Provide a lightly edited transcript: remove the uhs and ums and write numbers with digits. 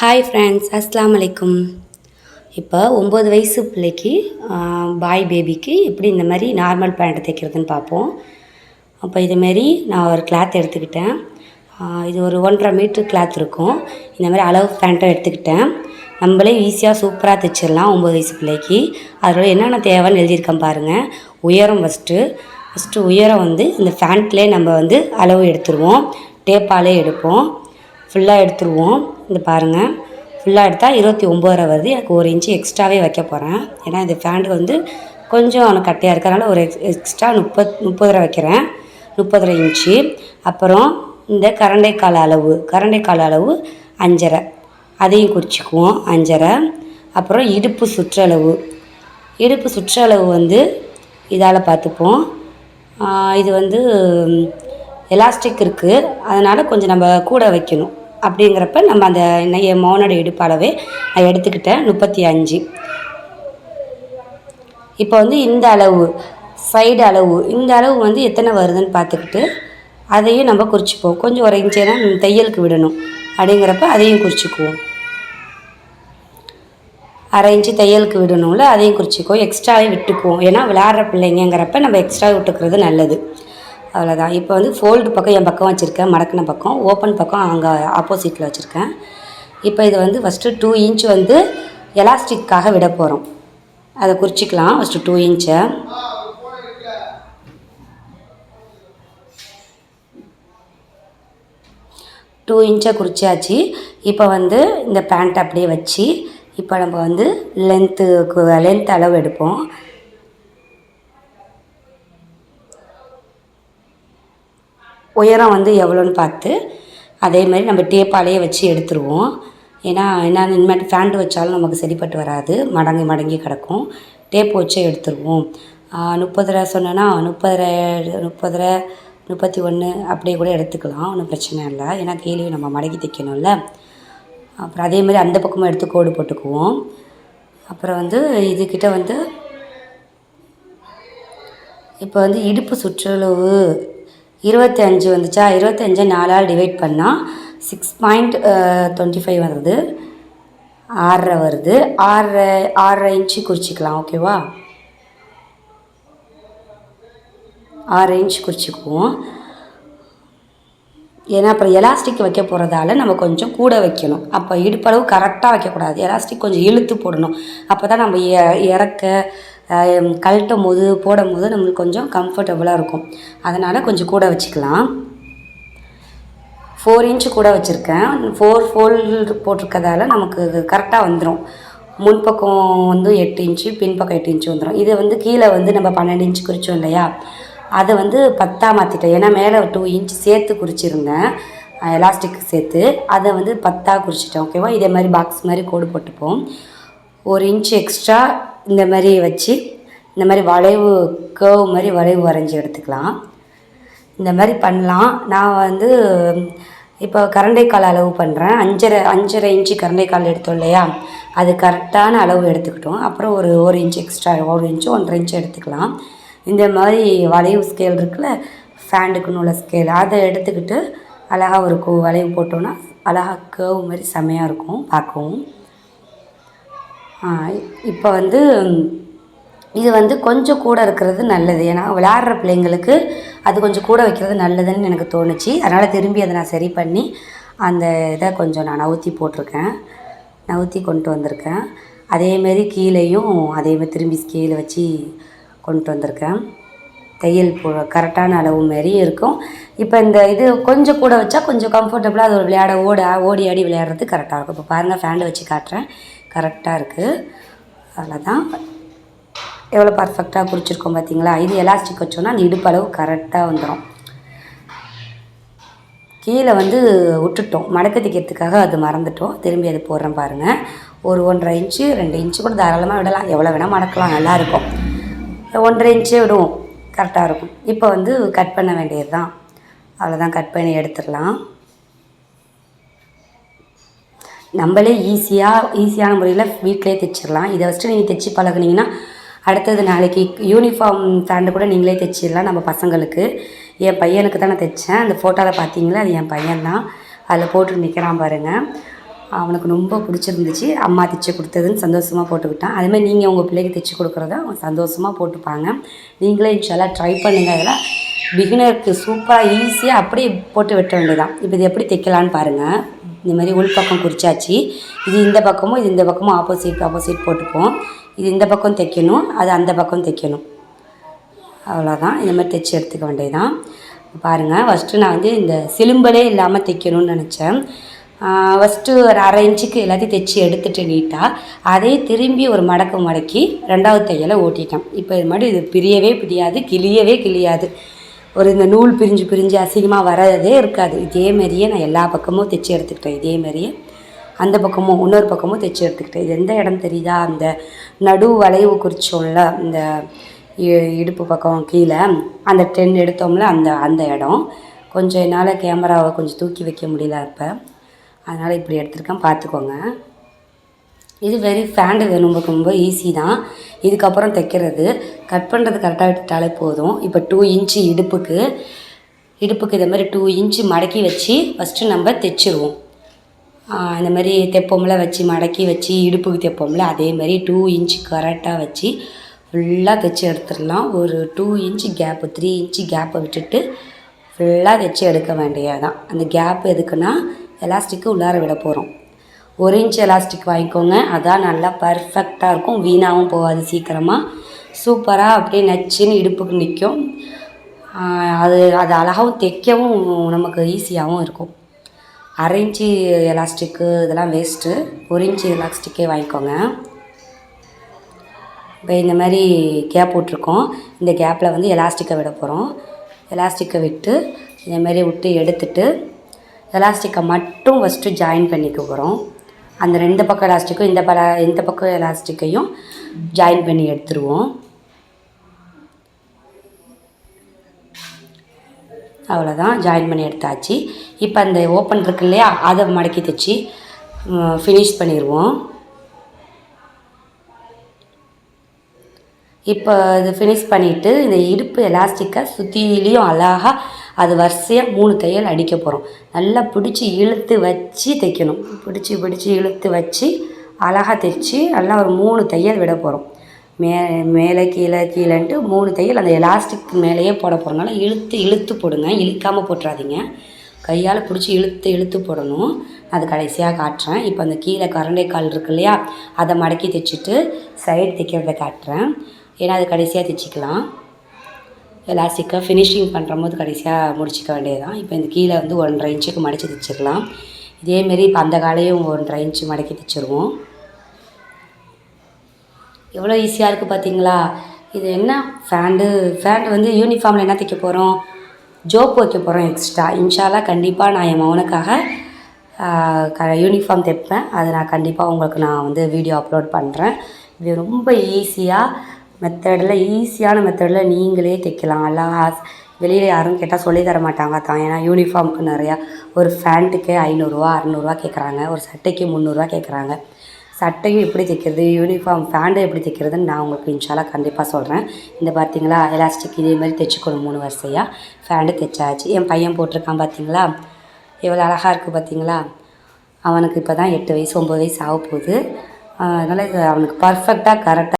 Hi friends, அஸ்ஸலாமு அலைக்கும். இப்போ 9 வயசு பிள்ளைக்கு பாய் பேபிக்கு எப்படி இந்த மாதிரி நார்மல் பேண்ட் தைக்கிறதுன்னு பார்ப்போம். அப்போ இதுமாரி நான் ஒரு கிளாத் எடுத்துக்கிட்டேன். இது ஒரு 1.5 மீட்டர் கிளாத் இருக்கும். இந்த மாதிரி அளவு பேண்ட்டை எடுத்துக்கிட்டேன். நம்மளே ஈஸியாக சூப்பராக தைச்சிடலாம் 9 வயசு பிள்ளைக்கு. அதோட என்னென்ன தேவைன்னு எழுதியிருக்கேன் பாருங்கள். உயரம் ஃபஸ்ட்டு உயரம் இந்த பேண்ட்லேயே நம்ம அளவு எடுத்துருவோம். டேப்பாலே எடுப்போம். ஃபுல்லாக எடுத்துருவோம். இந்த பாருங்கள், ஃபுல்லாக எடுத்தால் 29 வருது. எனக்கு 1 இன்ச்சு எக்ஸ்ட்ராவே வைக்க போகிறேன். ஏன்னா இந்த பேண்ட் கொஞ்சம் எனக்கு கட்டையாக இருக்கிறதுனால ஒரு எக்ஸ்ட்ரா 30 வைக்கிறேன். 30 இன்ச்சு. அப்புறம் இந்த கரண்டைக்கால் அளவு 5.5, அதையும் குறிச்சிக்குவோம் 5.5. அப்புறம் இடுப்பு சுற்றளவு இதால் பார்த்துப்போம். இது எலாஸ்டிக் இருக்குது, அதனால் கொஞ்சம் நம்ம கூட வைக்கணும். அப்படிங்கிறப்ப நம்ம அந்த மோனோட இடுப்பு அளவே நான் எடுத்துக்கிட்டேன் 35. இப்போ இந்த அளவு சைடு அளவு இந்த அளவு எத்தனை வருதுன்னு பார்த்துக்கிட்டு அதையும் நம்ம குறிச்சிப்போம். கொஞ்சம் 1 இன்ச்சு தான் தையலுக்கு விடணும். அப்படிங்கிறப்ப அதையும் குறிச்சிக்குவோம். 1/2 இன்ச்சு தையலுக்கு விடணும்ல, அதையும் குறிச்சிக்குவோம். எக்ஸ்ட்ராவே விட்டுக்குவோம். ஏன்னா விளையாடுற பிள்ளைங்கிறப்ப நம்ம எக்ஸ்ட்ரா விட்டுக்கிறது நல்லது. அவ்வளோதான். இப்போ ஃபோல்டு பக்கம் என் பக்கம் வச்சுருக்கேன், மடக்கின பக்கம். ஓப்பன் பக்கம் அங்கே ஆப்போசிட்டில் வச்சுருக்கேன். இப்போ இது ஃபஸ்ட்டு 2 இன்ச் எலாஸ்டிக்காக விட போகிறோம். அதை குறிச்சிக்கலாம். ஃபஸ்ட்டு 2 இன்ச்சை குறிச்சாச்சு. இப்போ இந்த பேண்ட் அப்படியே வச்சு இப்போ நம்ம லென்த் அளவு எடுப்போம். உயரம் எவ்வளோன்னு பார்த்து அதே மாதிரி நம்ம டேப்பாலேயே வச்சு எடுத்துருவோம். ஏன்னா இனிமேட்டு பேண்ட் வச்சாலும் நமக்கு சரிப்பட்டு வராது, மடங்கி கிடக்கும். டேப் வச்சே எடுத்துருவோம். 30 சொன்னேன்னா 30, 31 அப்படியே கூட எடுத்துக்கலாம், ஒன்றும் பிரச்சனை இல்லை. ஏன்னா கீழே நம்ம மடக்கி தைக்கணும்ல. அப்புறம் அதே மாதிரி அந்த பக்கமும் எடுத்து கோடு போட்டுக்குவோம். அப்புறம் இதுக்கிட்ட இப்போ இடுப்பு சுற்றளவு 25 வந்துச்சா. 25 4ஆல் டிவைட் பண்ணால் 6.25 வருது. 6.5 வருது. 6.5 இன்ச்சு குறிச்சிக்கலாம். ஓகேவா? 6 இன்ச்சு குறிச்சிக்குவோம். ஏன்னா அப்புறம் எலாஸ்டிக் வைக்க போகிறதால நம்ம கொஞ்சம் கூட வைக்கணும். அப்போ இடுப்பளவு கரெக்டாக வைக்கக்கூடாது. எலாஸ்டிக் கொஞ்சம் இழுத்து போடணும். அப்போ தான் நம்ம கழட்டும் போது போடும் போது நம்மளுக்கு கொஞ்சம் கம்ஃபர்டபுளாக இருக்கும். அதனால் கொஞ்சம் கூட வச்சுக்கலாம். 4 இன்ச்சு கூட வச்சுருக்கேன். 4 ஃபோல்டு போட்டிருக்கதால நமக்கு கரெக்டாக வந்துடும். முன்பக்கம் 8 இன்ச்சு, பின்பக்கம் 8 இன்ச்சு வந்துடும். இது கீழே நம்ம 12 இன்ச்சு குறித்தோம் இல்லையா, அதை 10ஆக மாற்றிட்டேன். ஏன்னா மேலே 2 இன்ச்சு சேர்த்து குறிச்சிருந்தேன், எலாஸ்டிக்கு சேர்த்து. அதை 10ஆக குறிச்சிட்டேன். ஓகேவா? இதே மாதிரி பாக்ஸ் மாதிரி கோடு போட்டுப்போம். 1 இன்ச்சு எக்ஸ்ட்ரா இந்த மாதிரி வச்சு இந்த மாதிரி வளைவு கேர்வ் மாதிரி வளைவு வரைஞ்சி எடுத்துக்கலாம். இந்த மாதிரி பண்ணலாம். நான் இப்போ கரண்டைக்கால் அளவு பண்ணுறேன். 5.5 இன்ச்சு கரண்டைக்கால் எடுத்தோம் இல்லையா, அது கரெக்டான அளவு எடுத்துக்கிட்டோம். அப்புறம் ஒரு இன்ச்சு எக்ஸ்ட்ரா 1 இன்ச்சு 1.5 இன்ச்சு எடுத்துக்கலாம். இந்த மாதிரி வளைவு ஸ்கேல் இருக்குல்ல, ஃபேண்டுக்குன்னு உள்ள ஸ்கேல், அதை எடுத்துக்கிட்டு அழகாக ஒரு வளைவு போட்டோன்னா அழகாக கேர்வ் மாதிரி செம்மையாக இருக்கும் பார்க்கவும். இப்போ இது கொஞ்சம் கூட இருக்கிறது நல்லது. ஏன்னா விளையாடுற பிள்ளைங்களுக்கு அது கொஞ்சம் கூட வைக்கிறது நல்லதுன்னு எனக்கு தோணுச்சு. அதனால் திரும்பி அதை நான் சரி பண்ணி அந்த இதை கொஞ்சம் நான் நவுத்தி கொண்டு வந்திருக்கேன். அதேமாரி கீழேயும் அதேமாதிரி திரும்பி ஸ்கேலை வச்சு கொண்டு வந்திருக்கேன். தையல் கரெக்டான அளவு மாரி இருக்கும். இப்போ இது கொஞ்சம் கூட வச்சா கொஞ்சம் கம்ஃபர்டபுளாக அது ஒரு ஓடி ஆடி விளையாடுறது கரெக்டாக இருக்கும். இப்போ பாருங்கள், ஃபேண்டை வச்சு காட்டுறேன். கரெக்டாக இருக்குது. அவ்வளோதான். எவ்வளோ பர்ஃபெக்டாக குறிச்சிருக்கோம் பார்த்தீங்களா? இது எலாஸ்டிக் வச்சோன்னா அந்த இடுப்பு அளவு கரெக்டாக வந்துடும். கீழே விட்டுட்டோம், மடக்க தைக்கிறதுக்காக அது மறந்துட்டோம். திரும்பி அது போடுறேன் பாருங்கள். ஒரு 1.5 இன்ச்சு 2 இன்ச்சு கூட தாராளமாக விடலாம். எவ்வளோ வேணால் மடக்கலாம், நல்லாயிருக்கும். 1.5 இன்ச்சே விடுவோம், கரெக்டாக இருக்கும். இப்போ கட் பண்ண வேண்டியது தான். அவ்வளோதான், கட் பண்ணி எடுத்துடலாம். நம்மளே ஈஸியான முறையில் வீட்டிலே தைச்சிடலாம். இதை வச்சுட்டு நீங்கள் தைச்சி பழகுனீங்கன்னா அடுத்தது நாளைக்கு யூனிஃபார்ம் பேண்ட்டு கூட நீங்களே தைச்சிடலாம் நம்ம பசங்களுக்கு. என் பையனுக்கு தான் நான் தைச்சேன். அந்த ஃபோட்டோவில் பார்த்தீங்களா, அது என் பையன்தான். அதில் போட்டு நிற்கிறான் பாருங்கள். அவனுக்கு ரொம்ப பிடிச்சிருந்துச்சு. அம்மா தைச்சி கொடுத்ததுன்னு சந்தோஷமாக போட்டுக்கிட்டான். அதேமாதிரி நீங்கள் உங்கள் பிள்ளைக்கு தைச்சி கொடுக்குறத அவங்க சந்தோஷமாக போட்டுப்பாங்க. நீங்களே இன்ஷால்லா ட்ரை பண்ணுங்கள். இதெல்லாம் பிகினருக்கு சூப்பராக ஈஸியாக அப்படியே போட்டு வெட்ட வேண்டியதான். இப்போ இது எப்படி தைக்கலான்னு பாருங்கள். இந்த மாதிரி உள்பக்கம் குறிச்சாச்சு. இது இந்த பக்கமும் இது இந்த பக்கமும் ஆப்போசிட் போட்டுப்போம். இது இந்த பக்கம் தைக்கணும், அது அந்த பக்கம் தைக்கணும். அவ்வளோதான். இந்த மாதிரி தைச்சி எடுத்துக்க வேண்டியதான். பாருங்கள், ஃபஸ்ட்டு நான் வந்து இந்த சிலும்பலே இல்லாமல் தைக்கணும்னு நினச்சேன். ஃபஸ்ட்டு ஒரு 1/2 இன்ச்சுக்கு எல்லாத்தையும் தைச்சி எடுத்துகிட்டு நீட்டாக அதே திரும்பி ஒரு மடக்கி 2வது தையலை ஓட்டிட்டேன். இப்போ இது மாதிரி இது பிரியவே பிரியாது, கிழியாது. ஒரு இந்த நூல் பிரிஞ்சு அசிங்கமாக வரதே இருக்காது. இதேமாரியே நான் எல்லா பக்கமும் தைச்சி எடுத்துக்கிட்டேன். இதேமாரியே அந்த பக்கமும் இன்னொரு பக்கமும் தைச்சி எடுத்துக்கிட்டேன். இது எந்த இடம் தெரியுதா? அந்த நடு வளைவு குறிச்சோம்ல, இந்த இடுப்பு பக்கம் கீழே அந்த 10 எடுத்தோம்ல, அந்த இடம். கொஞ்சம் என்னால் கேமராவை கொஞ்சம் தூக்கி வைக்க முடியல இப்போ, அதனால் இப்படி எடுத்துருக்கேன், பார்த்துக்கோங்க. இது ஃபேண்டு ரொம்ப ஈஸி தான். இதுக்கப்புறம் தைக்கிறது கட் பண்ணுறது கரெக்டாக விட்டுட்டாலே போதும். இப்போ 2 இன்ச்சு இடுப்புக்கு இதை மாதிரி 2 இன்ச்சு மடக்கி வச்சு ஃபஸ்ட்டு நம்ம தைச்சிருவோம். இந்த மாதிரி தைப்போம்ல, வச்சு மடக்கி வச்சு இடுப்புக்கு தைப்போம்ல, அதே மாதிரி 2 இன்ச்சு கரெக்டாக வச்சு ஃபுல்லாக தைச்சி எடுத்துடலாம். ஒரு 2 இன்ச்சு கேப்பு 3 இன்ச்சு கேப்பை விட்டுட்டு ஃபுல்லாக தைச்சி எடுக்க வேண்டியதான். அந்த கேப் எதுக்குன்னா எலாஸ்டிக்கு உள்ளார விட போகிறோம். 1 இன்ச் எலாஸ்டிக் வாங்கிக்கோங்க. அதான் நல்லா பர்ஃபெக்டாக இருக்கும், வீணாகவும் போகாது, சீக்கிரமாக சூப்பராக அப்படியே நச்சுன்னு இடுப்புக்கு நிற்கும். அது அழகாகவும் தைக்கவும் நமக்கு ஈஸியாகவும் இருக்கும். 1/2 இன்ச்சு எலாஸ்டிக்கு இதெல்லாம் வேஸ்ட்டு. 1 இன்ச்சு எலாஸ்டிக்கே வாங்கிக்கோங்க. இப்போ இந்த மாதிரி கேப் விட்ருக்கோம். இந்த கேப்பில் வந்து எலாஸ்டிக்கை விட போகிறோம். எலாஸ்டிக்கை விட்டு இதேமாரி விட்டு எடுத்துட்டு எலாஸ்டிக்கை மட்டும் ஃபஸ்ட்டு ஜாயின் பண்ணிக்க போகிறோம். அந்த 2 பக்கம் எலாஸ்டிக்கும் இந்த பக்கம் எலாஸ்டிக்கையும் ஜாயின் பண்ணி எடுத்துருவோம். அவ்வளோதான், ஜாயின் பண்ணி எடுத்தாச்சு. இப்போ அந்த ஓப்பன் இருக்கு இல்லையா, அதை மடக்கி தைச்சி ஃபினிஷ் பண்ணிடுவோம். இப்போ இது ஃபினிஷ் பண்ணிவிட்டு இந்த இடுப்பு எலாஸ்டிக்கை சுற்றிலையும் அழகாக அது வரிசையாக 3 தையல் அடிக்க போகிறோம். நல்லா பிடிச்சி இழுத்து வச்சு தைக்கணும். பிடிச்சி இழுத்து வச்சு அழகாக தைச்சி நல்லா ஒரு 3 தையல் விட போகிறோம். மேலே கீழேன்ட்டு 3 தையல் அந்த எலாஸ்டிக் மேலேயே போட போகிறனால இழுத்து போடுங்க, இழுக்காமல் போட்டுறாதீங்க. கையால் பிடிச்சி இழுத்து போடணும். அது கடைசியாக காட்டுறேன். இப்போ அந்த கீழே கரண்டை கால் இருக்கு இல்லையா, அதை மடக்கி தைச்சிட்டு சைடு தைக்கிறத காட்டுறேன். ஏன்னா அது கடைசியாக தைச்சிக்கலாம். எலாஸ்டிக்கை ஃபினிஷிங் பண்ணுற போது கடைசியாக முடிச்சிக்க வேண்டியது தான். இப்போ இந்த கீழே வந்து 1.5 இன்ச்சுக்கு மடித்து தைச்சிக்கலாம். இதேமாரி இப்போ அந்த காலையும் 1.5 இன்ச்சு மடக்கி தைச்சிருவோம். எவ்வளோ ஈஸியாக இருக்குது பார்த்தீங்களா? இது என்ன ஃபேண்டு வந்து யூனிஃபார்மில் என்ன தைக்க போகிறோம்? ஜோப் வைக்க போகிறோம் எக்ஸ்ட்ரா. இன்ஷால்லா கண்டிப்பாக நான் என் மகனுக்காக யூனிஃபார்ம் தைப்பேன். அதை நான் கண்டிப்பாக உங்களுக்கு நான் வந்து வீடியோ அப்லோட் பண்ணுறேன். இது ரொம்ப ஈஸியான மெத்தடில் நீங்களே தைக்கலாம். எல்லாம் வெளியில் யாரும் கேட்டால் சொல்லித்தர மாட்டாங்க தான். ஏன்னா யூனிஃபார்முக்கு நிறையா ஒரு ஃபேண்ட்டுக்கு 500 600 கேட்குறாங்க, ஒரு சட்டைக்கு 300 கேட்குறாங்க. சட்டையும் எப்படி தைக்கிறது, யூனிஃபார்ம் ஃபேண்டு எப்படி தைக்கிறதுன்னு நான் உங்களுக்கு இன்ஷால்லா கண்டிப்பாக சொல்கிறேன். இந்த பார்த்தீங்களா, எலாஸ்டிக் இதே மாதிரி தைச்சிக்கணும். 3 வரிசையாக ஃபேண்டு தைச்சாச்சு. என் பையன் போட்டிருக்கான் பார்த்தீங்களா, எவ்வளோ அழகாக இருக்குது பார்த்தீங்களா. அவனுக்கு இப்போ தான் 8 வயசு 9 வயசு ஆக போகுது. அதனால் இது அவனுக்கு பர்ஃபெக்டாக கரெக்டாக